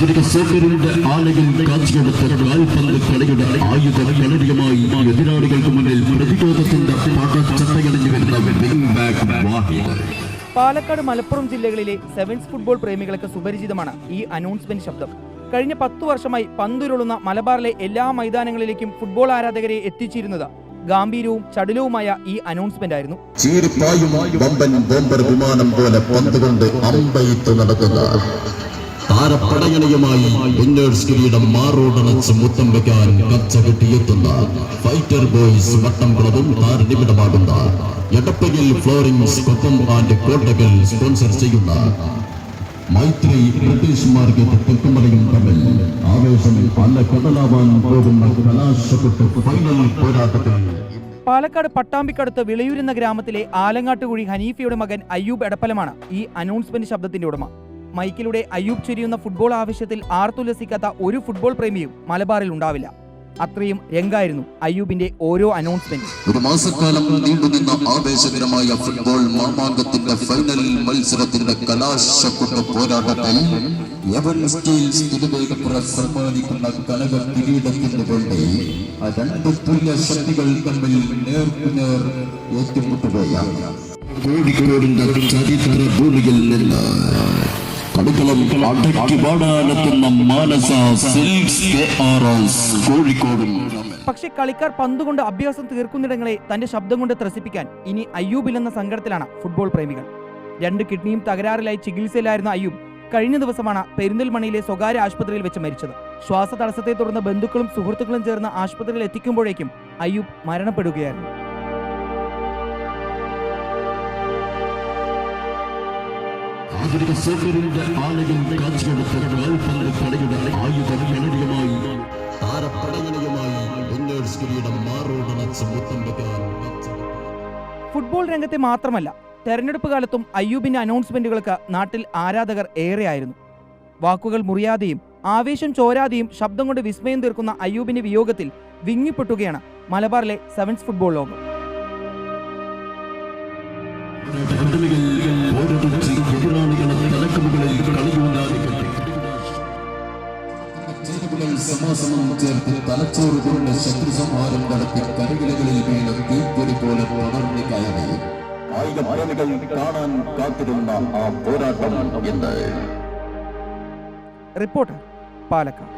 ആധുനിക സോക്കറിന്റെ ആലയിൽ കാഴ്ചയെടുത്ത കാൽപന്ത് കളിയുടെ ആയുധ കളരിയുമായി എതിരാളികൾക്ക് മുന്നിൽ പ്രതിരോധത്തിന്റെ പടച്ചട്ടയണിഞ്ഞു വരുന്ന വിംഗ് ബാക്ക് വാഹിദ്. പാലക്കാട്, മലപ്പുറം ജില്ലകളിലെ സെവൻസ് ഫുട്ബോൾ പ്രേമികൾക്ക് സുപരിചിതമാണ് ഈ അനൗൺസ്മെന്റ് ശബ്ദം. കഴിഞ്ഞ 10 വർഷമായി പന്തുരുളുന്ന മലബാറിലെ എല്ലാ മൈതാനങ്ങളിലേക്കും ഫുട്ബോൾ ആരാധകരെ എത്തിച്ചിരുന്നത് ഗാംഭീര്യവും ചടുലവുമായ ഈ അനൗൺസ്മെന്റ് ആയിരുന്നു. വിമാനം പോലെ പന്തുകൊണ്ട് അമ്പെയ്ത്ത് നടക്കുന്ന താരപ്പടയണിയുമായി വിന്നേഴ്സ് കിരീടം മാറോടണച്ച് മുത്തം വയ്ക്കാൻ കച്ച കെട്ടിയെത്തുന്ന ഫൈറ്റർ ബോയ്സ് വട്ടംകുളവും താരനിമിടമാകുന്ന എടപ്പയിൽ ഫ്ലോറിംഗ്സ് കൊപ്പം ആൻഡ് കോട്ടകൾ സ്പോൺസർ ചെയ്യുന്ന മൈത്രി ബ്രിട്ടീഷ് മാർക്കറ്റ് തെക്കുമലയും തമ്മിൽ ആവേശം പല കടലാവാൻ പോകുന്ന കലാശപ്പെട്ട ഫൈനൽ പോരാട്ടത്തിൽ പാലക്കാട് പട്ടാമ്പിക്കടുത്ത് വിളയൂരെന്ന ഗ്രാമത്തിലെ ആലങ്ങാട്ടുകുഴി ഹനീഫയുടെ മകൻ അയ്യൂബ് എടപ്പലമാണ് ഈ അനൗൺസ്മെന്റ് ശബ്ദത്തിന്റെ ഉടമ. മൈക്കിലൂടെ അയ്യൂബ് ചൊരിയുന്ന ഫുട്ബോൾ ആവശ്യത്തിൽ ആർത്തുല്ലസിക്കാത്ത ഒരു ഫുട്ബോൾ പ്രേമിയും മലബാറിൽ ഉണ്ടാവില്ല. അത്രയും രംഗായിരുന്നു അയ്യൂബിന്റെ ഓരോ അനൗൺസ്മെന്റ്. ഒരു മാസക്കാലം നീണ്ടുനിന്ന ആവേശകരമായ ഫുട്ബോൾ മാമാങ്കത്തിന്റെ ഫൈനൽ മത്സരത്തിന്റെ കലാശക്കൊട്ട പോരാട്ടത്തിൽ സമ്മാനിക്കുന്ന കനക കിരീടത്തിന് വേണ്ടി രണ്ട് തുല്യ ശക്തികൾ തമ്മിൽ നേർക്കുനേർ ഏറ്റുമുട്ടുകയാണ്. കോഴിക്കോടിന്റെ ചരിത്ര ഭൂമിയിൽ നിന്ന് കളിക്കളം അടക്കി വാടാനെത്തുന്ന മാനസ സിൽക്സ് KRS കോഴിക്കോടും. പക്ഷെ കളിക്കാർ പന്തുകൊണ്ട് അഭ്യാസം തീർക്കുന്നിടങ്ങളെ തന്റെ ശബ്ദം കൊണ്ട് ത്രസിപ്പിക്കാൻ ഇനി അയ്യൂബില്ലെന്ന സങ്കടത്തിലാണ് ഫുട്ബോൾ പ്രേമികൾ. 2 കിഡ്നിയും തകരാറിലായി ചികിത്സയിലായിരുന്ന അയ്യൂബ് കഴിഞ്ഞ ദിവസമാണ് പെരിന്തൽമണ്ണയിലെ സ്വകാര്യ ആശുപത്രിയിൽ വെച്ച് മരിച്ചത്. ശ്വാസതടസ്സത്തെ തുടർന്ന് ബന്ധുക്കളും സുഹൃത്തുക്കളും ചേർന്ന് ആശുപത്രിയിൽ എത്തിക്കുമ്പോഴേക്കും അയ്യൂബ് മരണപ്പെടുകയായിരുന്നു. ആധുനിക സോക്കറിന്റെ ആലയിൽ കാഴ്ചയെടുത്ത കാൽപന്ത് കളിയുടെ ആയുധ കളരിയുമായി താരപ്പടയണിയുമായി വിന്നേഴ്സ് കിരീടം മാറോടണച്ച് മുത്തം വയ്ക്കാൻ. ഫുട്ബോൾ രംഗത്തെ മാത്രമല്ല, തെരഞ്ഞെടുപ്പ് കാലത്തും അയ്യൂബിന്റെ അനൗൺസ്മെന്റുകൾക്ക് നാട്ടിൽ ആരാധകർ ഏറെയായിരുന്നു. വാക്കുകൾ മുറിയാതെയും ആവേശം ചോരാതെയും ശബ്ദം കൊണ്ട് വിസ്മയം തീർക്കുന്ന അയ്യൂബിന്റെ വിയോഗത്തിൽ വിങ്ങിപ്പൊട്ടുകയാണ് മലബാറിലെ സെവൻസ് ഫുട്ബോൾ ലോകം. സമാസമം ചേർത്ത് തലച്ചോറ് കൊണ്ട് ശത്രു സംഹാരം നടത്തി കരികിലകളിൽ വീണ തീപ്പൊരി പോലെ പടർന്നു കയറി കായിക പ്രേമികൾ കാണാൻ കാത്തിരുന്ന ആ പോരാട്ടം എന്ന് റിപ്പോർട്ടർ പാലക്കാട്.